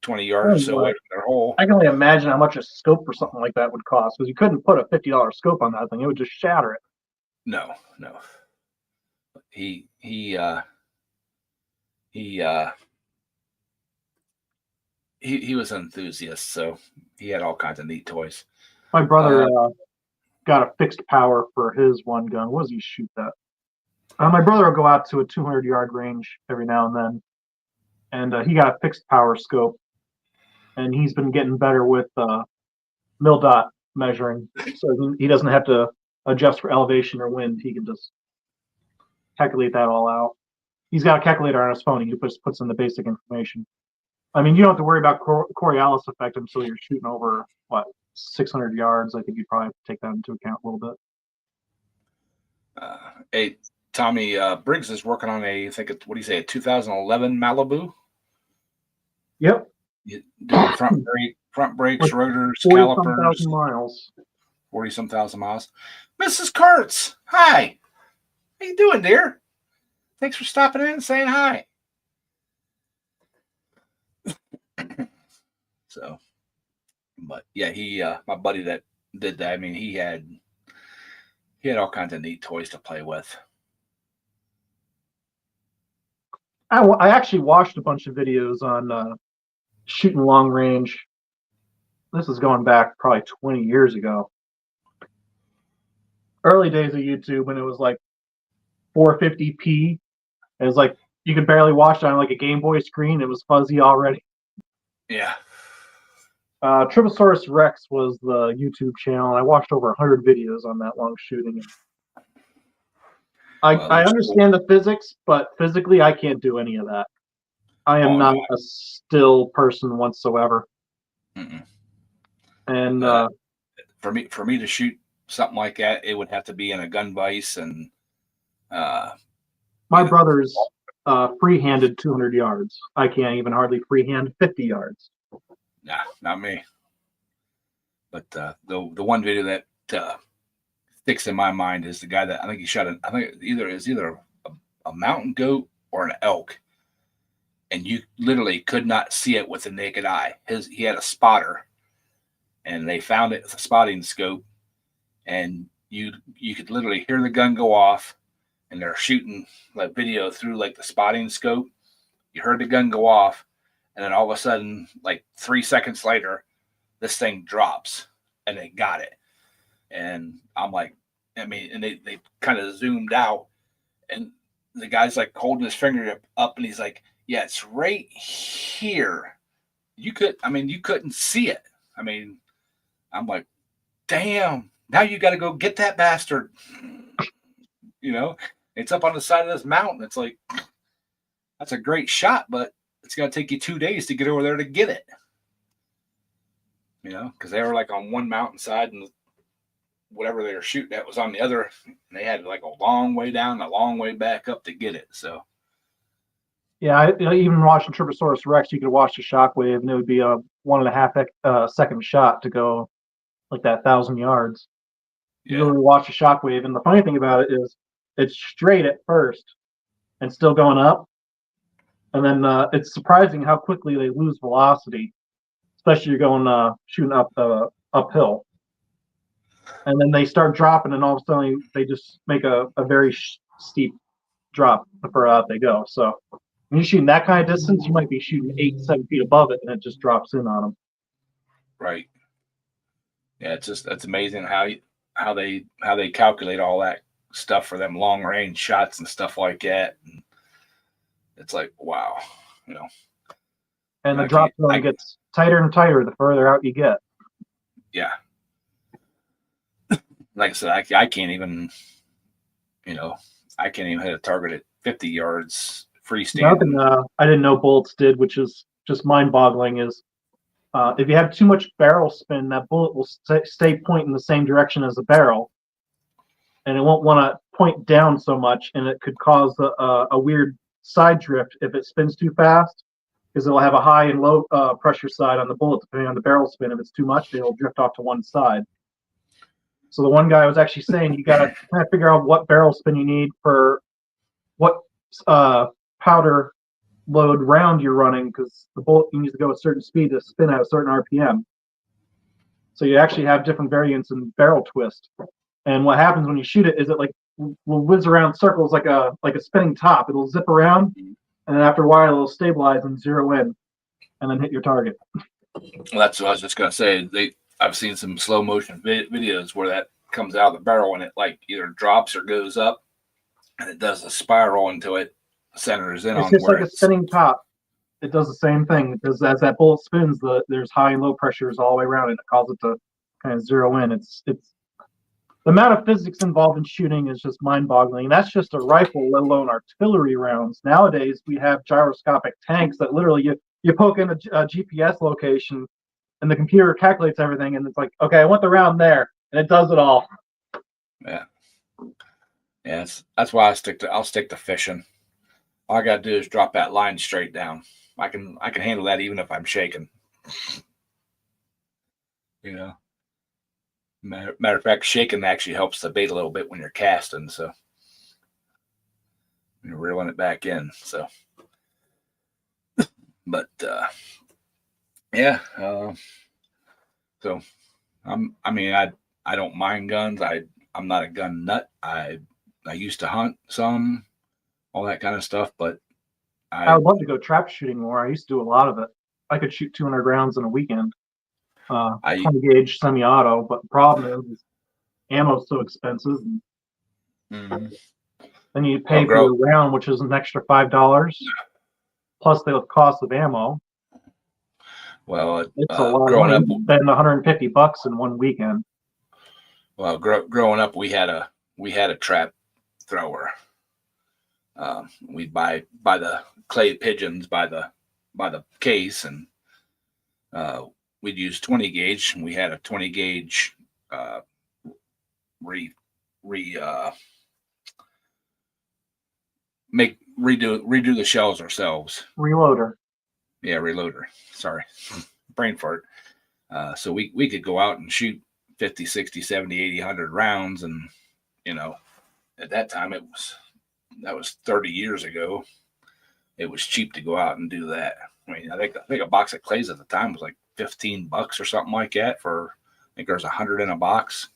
20 yards or so away from their hole. I can only imagine how much a scope for something like that would cost because you couldn't put a $50 scope on that thing. It would just shatter it. No. He was an enthusiast, so he had all kinds of neat toys. My brother got a fixed power for his one gun. What does he shoot that? My brother will go out to a 200-yard range every now and then, and he got a fixed power scope, and he's been getting better with mil dot measuring, so he doesn't have to adjust for elevation or wind. He can just calculate that all out. He's got a calculator on his phone. He puts in the basic information. I mean, you don't have to worry about Coriolis effect until you're shooting over, 600 yards. I think you'd probably have to take that into account a little bit. Hey, Tommy, Briggs is working on a 2011 Malibu? Yep. Doing front brakes, rotors, 40-some calipers. thousand miles. 40-some thousand miles. Mrs. Kurtz, hi. How you doing, dear? Thanks for stopping in and saying hi. So, but yeah, he, my buddy that did that, I mean, he had all kinds of neat toys to play with. I actually watched a bunch of videos on shooting long range. This is going back probably 20 years ago. Early days of YouTube when it was like 450p. It was like you could barely watch it on like a Game Boy screen. It was fuzzy already. Yeah. Tribosaurus Rex was the YouTube channel, and I watched over 100 videos on that long shooting. I understand the physics, but physically I can't do any of that. I am not a still person whatsoever. Mm-mm. And for me to shoot something like that, it would have to be in a gun vise, and my brother's free-handed 200 yards. I can't even hardly freehand 50 yards. Nah, not me. But the one video that sticks in my mind is the guy that I think he shot either a mountain goat or an elk, and you literally could not see it with the naked eye. He had a spotter, and they found it with a spotting scope, and you could literally hear the gun go off, and they're shooting like video through like the spotting scope. You heard the gun go off, and then all of a sudden, like 3 seconds later, this thing drops, and they got it. And I'm like, I mean, and they kind of zoomed out, and the guy's like holding his finger up, and he's like, yeah, it's right here. You couldn't see it. I mean, I'm like, damn, now you got to go get that bastard. You know, it's up on the side of this mountain. It's like, that's a great shot, but it's going to take you 2 days to get over there to get it. You know, because they were like on one mountainside, and whatever they were shooting at was on the other. And they had like a long way down, a long way back up to get it. So, yeah, even watching Tribosaurus Rex, you could watch the shockwave, and it would be a 1.5 second shot to go like that 1,000 yards. You really watch the shockwave, and the funny thing about it is it's straight at first and still going up, and then it's surprising how quickly they lose velocity, especially you're going shooting uphill, and then they start dropping, and all of a sudden they just make a very steep drop the further out they go. So when you're shooting that kind of distance, you might be shooting 8-7 feet above it, and it just drops in on them. Right. Yeah, it's amazing how they calculate all that stuff for them long range shots and stuff like that. And it's like, wow, you know. And the drop zone gets tighter and tighter the further out you get. Yeah. Like I said, I can't even, I can't even hit a target at 50 yards freestanding. Nothing I didn't know bullets did, which is just mind-boggling, is if you have too much barrel spin, that bullet will stay pointing the same direction as the barrel, and it won't want to point down so much, and it could cause a weird side drift if it spins too fast, because it'll have a high and low pressure side on the bullet depending on the barrel spin. If it's too much, it'll drift off to one side. So the one guy was actually saying you got to kind of figure out what barrel spin you need for what powder load round you're running, because the bullet needs to go at a certain speed to spin at a certain RPM. So you actually have different variants in barrel twist. And what happens when you shoot it is it like will whiz around circles like a spinning top. It'll zip around, and then after a while it'll stabilize and zero in, and then hit your target. Well, that's what I was just gonna say. I've seen some slow motion videos where that comes out of the barrel and it like either drops or goes up, and it does a spiral until it centers in on it's just where like a spinning top. It does the same thing because as that bullet spins, there's high and low pressures all the way around, and it causes it to kind of zero in. It's the amount of physics involved in shooting is just mind-boggling. And that's just a rifle, let alone artillery rounds. Nowadays, we have gyroscopic tanks that literally you poke in a GPS location, and the computer calculates everything, and it's like, okay, I want the round there, and it does it all. Yeah. Yeah, that's why I'll stick to fishing. All I gotta do is drop that line straight down. I can handle that even if I'm shaking. You know. Matter of fact, shaking actually helps the bait a little bit when you're casting, so you're reeling it back in. So, but yeah. So I don't mind guns. I'm not a gun nut. I used to hunt some, all that kind of stuff, but I would love to go trap shooting more. I used to do a lot of it. I could shoot 200 rounds in a weekend. 20 gauge semi-auto, but the problem is ammo's so expensive. Mhm. Then you pay for your round, which is an extra $5, plus the cost of ammo. Well, it's a lot. Growing up, spend $150 in one weekend. Well, growing up, we had a trap thrower. We'd buy the clay pigeons by the case, and we'd use 20 gauge, and we had a 20 gauge redo the shells ourselves. Reloader. Yeah, reloader. Sorry, brain fart. So we could go out and shoot 50, 60, 70, 80, 100 rounds, and at that time that was 30 years ago. It was cheap to go out and do that. I mean, I think a box of clays at the time was like $15 or something like that. I think there's 100 in a box,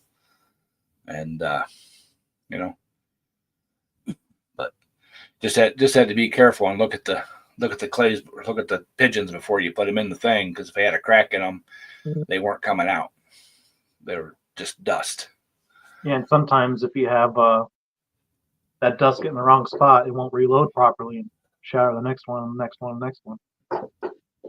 and but just had to be careful and look at the clays, look at the pigeons before you put them in the thing, because if they had a crack in them, they weren't coming out. They were just dust. Yeah, and sometimes if you have that dust get in the wrong spot, it won't reload properly and shatter the next one, and the next one, and the next one.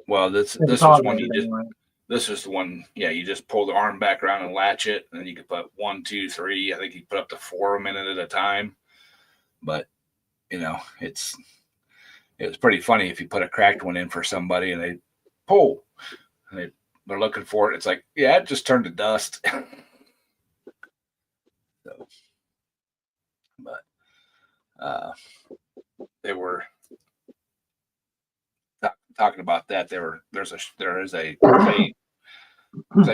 Well, this was one you just. Anyway. This is the one, yeah. You just pull the arm back around and latch it, and then you could put 1, 2, 3. I think you put up to 4 a minute at a time. But it was pretty funny if you put a cracked one in for somebody and they pull, and they're looking for it. It's like, yeah, it just turned to dust. So, but they were talking about that. There is a clay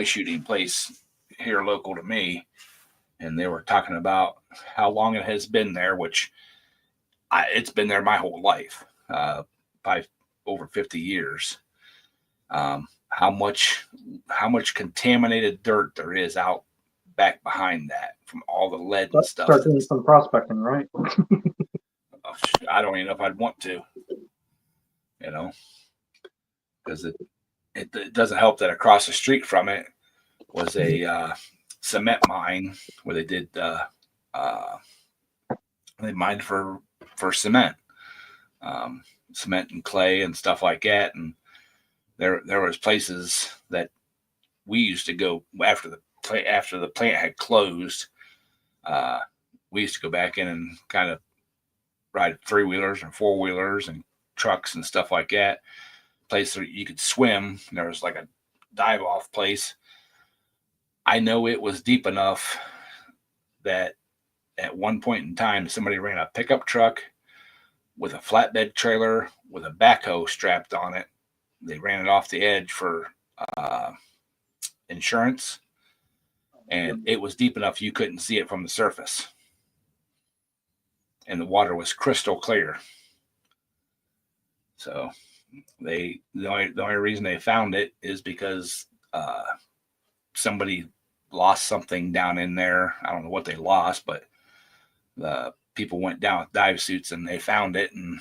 shooting place here local to me, and they were talking about how long it has been there, which it's been there my whole life, by over 50 years. How much contaminated dirt there is out back behind that from all the lead and stuff. Start doing some prospecting, right? I don't even know if I'd want to, because it doesn't help that across the street from it was a cement mine where they did they mined for cement, cement and clay and stuff like that. And there was places that we used to go after the plant had closed. We used to go back in and kind of ride 3-wheelers and 4-wheelers and trucks and stuff like that. Place where you could swim. There was like a dive off place. I know it was deep enough that at one point in time, somebody ran a pickup truck with a flatbed trailer with a backhoe strapped on it. They ran it off the edge for insurance, and it was deep enough you couldn't see it from the surface. And the water was crystal clear. So the only reason they found it is because somebody lost something down in there. I don't know what they lost, but the people went down with dive suits and they found it and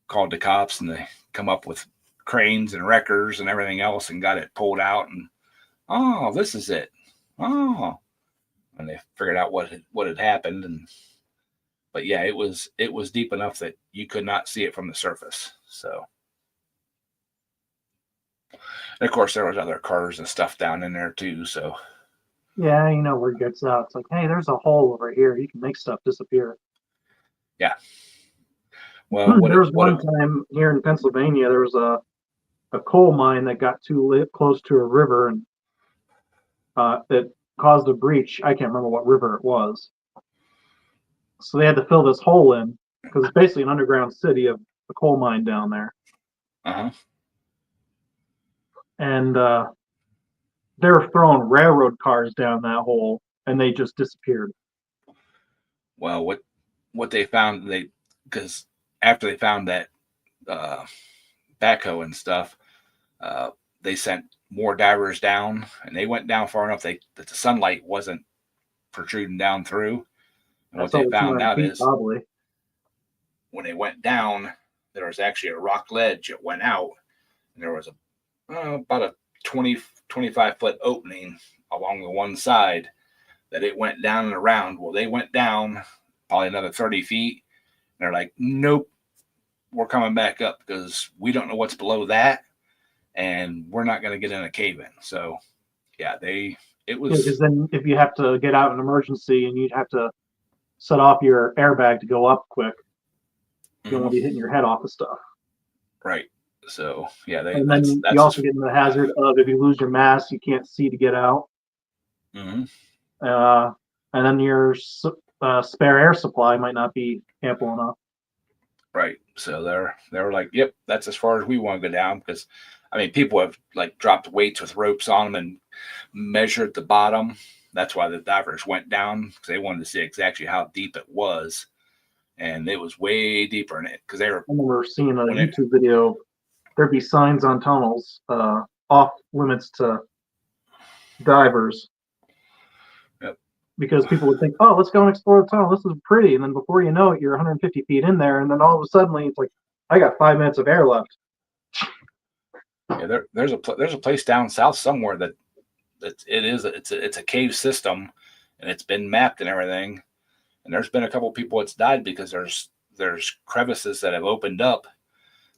called the cops, and they come up with cranes and wreckers and everything else and got it pulled out, and this is it. And they figured out what had happened. But yeah, it was deep enough that you could not see it from the surface. So And of course, there was other cars and stuff down in there too. So Yeah, you know where it gets out. It's like, hey, there's a hole over here. You can make stuff disappear. yeah. Well, There was one time here in Pennsylvania, there was a coal mine that got too close to a river, and it caused a breach. I can't remember what river it was. So they had to fill this hole in because it's basically an underground city of a coal mine down there. Uh-huh. And they were throwing railroad cars down that hole, and they just disappeared. Well, what they found, because after they found that backhoe and stuff, they sent more divers down, and they went down far enough that the sunlight wasn't protruding down through. And what they found out is probably when they went down, there was actually a rock ledge that went out, and there was about a 25-foot opening along the one side that it went down and around. Well, they went down probably another 30 feet. And they're like, nope, we're coming back up because we don't know what's below that, and we're not going to get in a cave in. So, yeah, it was. Because then if you have to get out in an emergency and you'd have to set off your airbag to go up quick, you don't want to be hitting your head off of stuff. Right. So, yeah. And then you also get into the hazard of if you lose your mask, you can't see to get out. Mm-hmm. And then your spare air supply might not be ample enough. Right. So they were like, yep, that's as far as we want to go down. Because, I mean, people have like dropped weights with ropes on them and measured the bottom. That's why the divers went down, because they wanted to see exactly how deep it was. And it was way deeper in it because they were. I remember seeing a YouTube video. There'd be signs on tunnels off limits to divers. Yep. Because people would think, oh, let's go and explore the tunnel. This is pretty. And then before you know it, you're 150 feet in there. And then all of a sudden, it's like, I got 5 minutes of air left. Yeah, there's a place down south somewhere that it's a cave system, and it's been mapped and everything. And there's been a couple people that's died because there's crevices that have opened up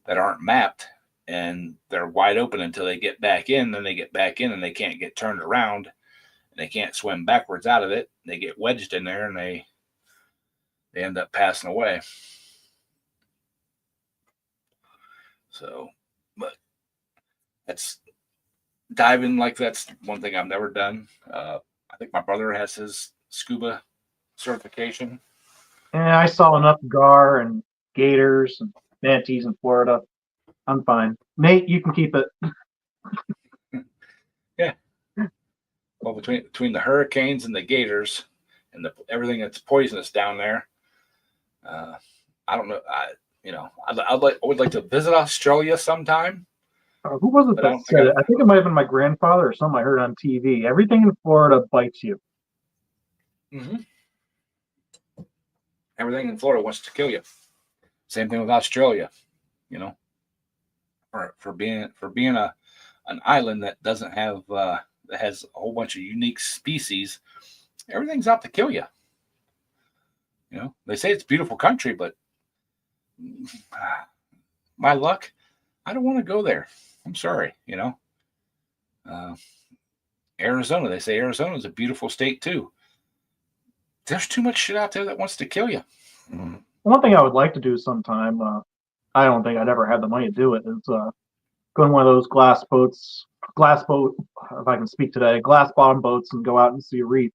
that aren't mapped, and they're wide open until they get back in. Then they get back in and they can't get turned around, and they can't swim backwards out of it. They get wedged in there and they end up passing away. So, but that's diving, like that's one thing I've never done. I think my brother has his scuba certification. Yeah, I saw enough gar and gators and manatees in Florida. I'm fine. Nate, you can keep it. Yeah. Well, between the hurricanes and the gators and everything that's poisonous down there, I don't know. I would like to visit Australia sometime. Who was it that said it? I think it might have been my grandfather or something I heard on TV. Everything in Florida bites you. Mm-hmm. Everything in Florida wants to kill you. Same thing with Australia, for being an island that doesn't have that has a whole bunch of unique species. Everything's out to kill you. They say it's a beautiful country, but my luck, I don't want to go there. I'm sorry, Arizona, they say Arizona is a beautiful state too. There's too much shit out there that wants to kill you. Mm-hmm. One thing I would like to do sometime, I don't think I'd ever had the money to do it, is go in one of those glass boat, if I can speak today, glass bottom boats and go out and see a reef.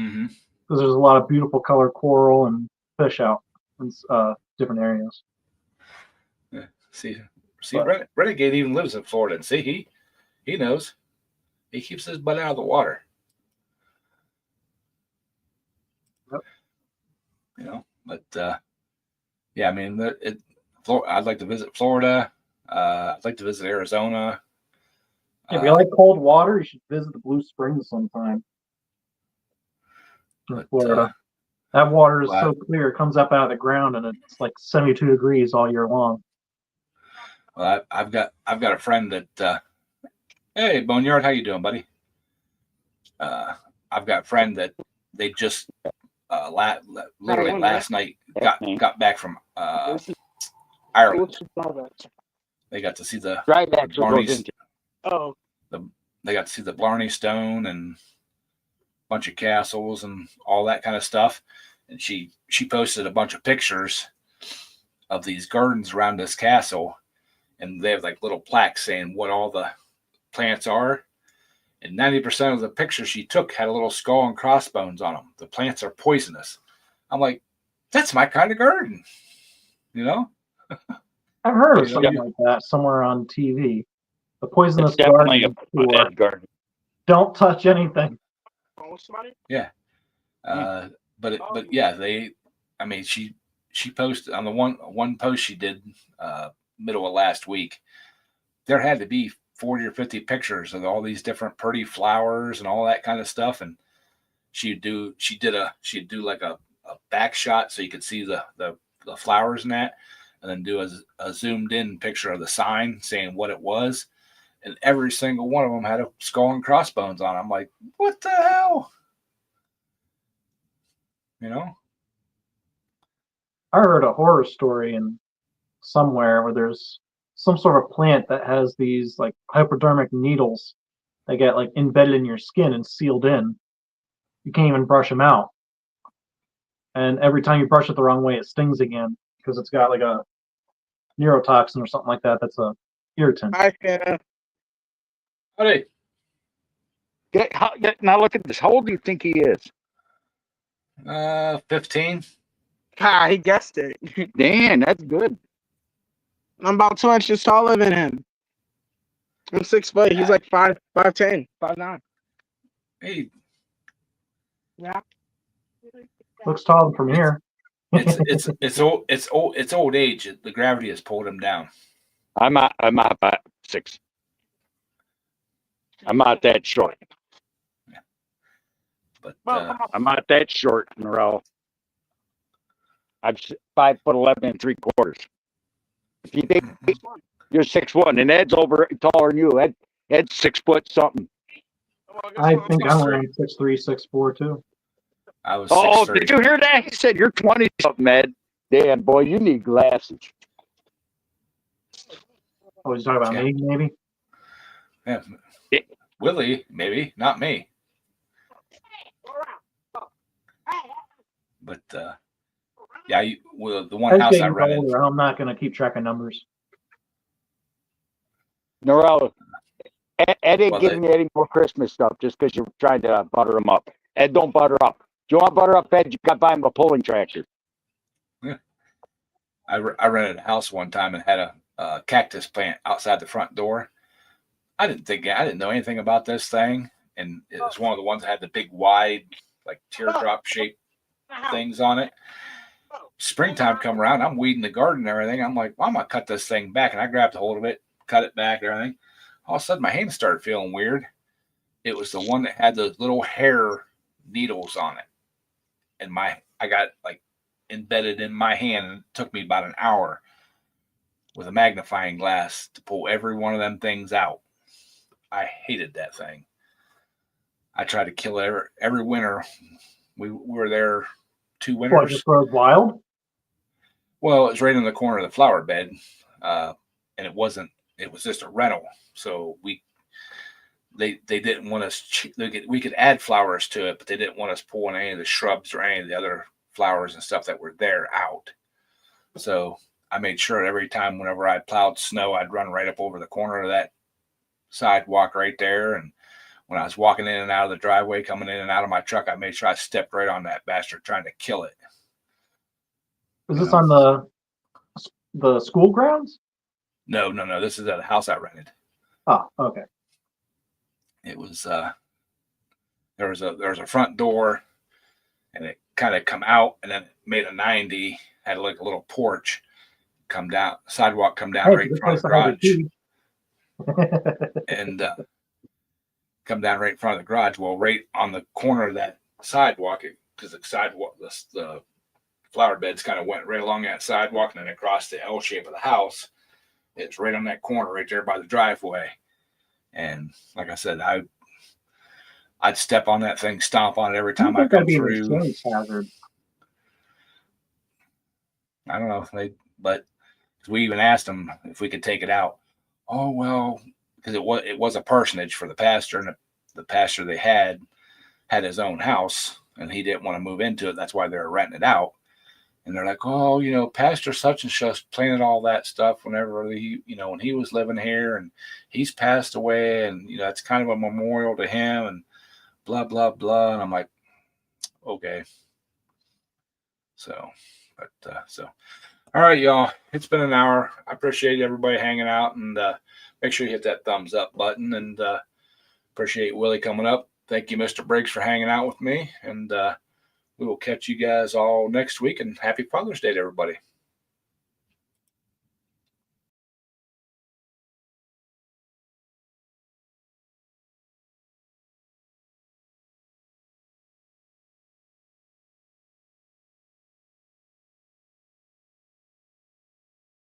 Mm-hmm. Because there's a lot of beautiful colored coral and fish out in different areas. Yeah. See, Renegade even lives in Florida, and see, he knows. He keeps his butt out of the water. Yep. But yeah, I mean, I'd like to visit Florida. I'd like to visit Arizona. If you like cold water, you should visit the Blue Springs sometime in Florida. That water is so clear; it comes up out of the ground, and it's like 72 degrees all year long. Well, I've got a friend that. Hey, Boneyard, how you doing, buddy? I've got a friend that they just literally last night got back from Ireland, They got to see the Drive axle goes Blarney's. into. Oh, They got to see the Blarney Stone and a bunch of castles and all that kind of stuff. And she posted a bunch of pictures of these gardens around this castle, and they have like little plaques saying what all the plants are. And 90% of the pictures she took had a little skull and crossbones on them. The plants are poisonous. I'm like, that's my kind of garden, you know? I've heard of Yeah. something like that somewhere on TV. The poisonous It's definitely garden. a Or dead garden. don't touch anything. oh, somebody? But yeah, she posted on the one post she did middle of last week. There had to be 40 or 50 pictures of all these different pretty flowers and all that kind of stuff, and she'd do like a back shot so you could see the flowers and that, and then do a zoomed in picture of the sign saying what it was, and every single one of them had a skull and crossbones on it. I'm like, what the hell? You know? I heard a horror story in somewhere where there's some sort of plant that has these like hypodermic needles that get like embedded in your skin and sealed in. You can't even brush them out. And every time you brush it the wrong way, it stings again because it's got like a neurotoxin or something like that. That's a irritant. I can. Hey, Now look at this. How old do you think he is? 15. Ah, he guessed it. Dan, that's good. I'm about 2 inches taller than him. I'm 6 foot. He's like 5'10", 5'9". Hey, Yeah. Looks tall from here. it's old age. The gravity has pulled him down. I'm not 6. I'm not that short. But I'm not that short, Norrell. I'm 5'11" and 3/4. If you think you're 6'1", and Ed's over taller than you, Ed's 6 foot something. I think I'm around 6'3", 6'4" too. I was. Oh, 6'3". did you hear that? He said you're 20 something, Ed. Dan, boy, you need glasses. Oh, he's talking about me, maybe? Yeah. Willie, maybe not me. But yeah, the one As house I getting rented. older, I'm not going to keep track of numbers. Norrell, Ed ain't Well, giving you any more Christmas stuff just because you're trying to butter him up. Ed, don't butter up. Do you want butter up, Ed? You got to buy him a pulling tractor. I rented a house one time and had a cactus plant outside the front door. I didn't know anything about this thing, and it was one of the ones that had the big wide, like teardrop shaped things on it. Springtime come around, I'm weeding the garden and everything. I'm like, well, I'm gonna cut this thing back, and I grabbed a hold of it, cut it back and everything. All of a sudden, my hands started feeling weird. It was the one that had those little hair needles on it, and I got like embedded in my hand, and it took me about an hour with a magnifying glass to pull every one of them things out. I hated that thing. I tried to kill it every winter. We were there 2 What, winters. just grows wild? Well, it was right in the corner of the flower bed, and it was just a rental. So they didn't want us. We could add flowers to it, but they didn't want us pulling any of the shrubs or any of the other flowers and stuff that were there out. So I made sure every time whenever I plowed snow, I'd run right up over the corner of that sidewalk right there. And when I was walking in and out of the driveway, coming in and out of my truck, I made sure I stepped right on that bastard trying to kill it. Is this on the school grounds? No. This is at a house I rented. Oh, okay. It was there was a front door, and it kind of come out, and then it made a 90, had like a little porch, sidewalk come down right in front of the garage, and come down right in front of the garage. Well, right on the corner of that sidewalk, because the flower beds kind of went right along that sidewalk and then across the L shape of the house. It's right on that corner right there by the driveway. And like I said, I'd step on that thing, stomp on it every time I come through. Hazard. I don't know, but We even asked him if we could take it out. Oh, well, because it was a parsonage for the pastor, and the pastor they had his own house, and he didn't want to move into it. That's why they were renting it out. And they're like, oh, Pastor such and such planted all that stuff whenever when he was living here, and he's passed away, and it's kind of a memorial to him, and blah blah blah. And I'm like, okay. So, all right, y'all. It's been an hour. I appreciate everybody hanging out, and make sure you hit that thumbs up button, and appreciate Willie coming up. Thank you, Mr. Briggs, for hanging out with me, and we will catch you guys all next week, and happy Father's Day to everybody.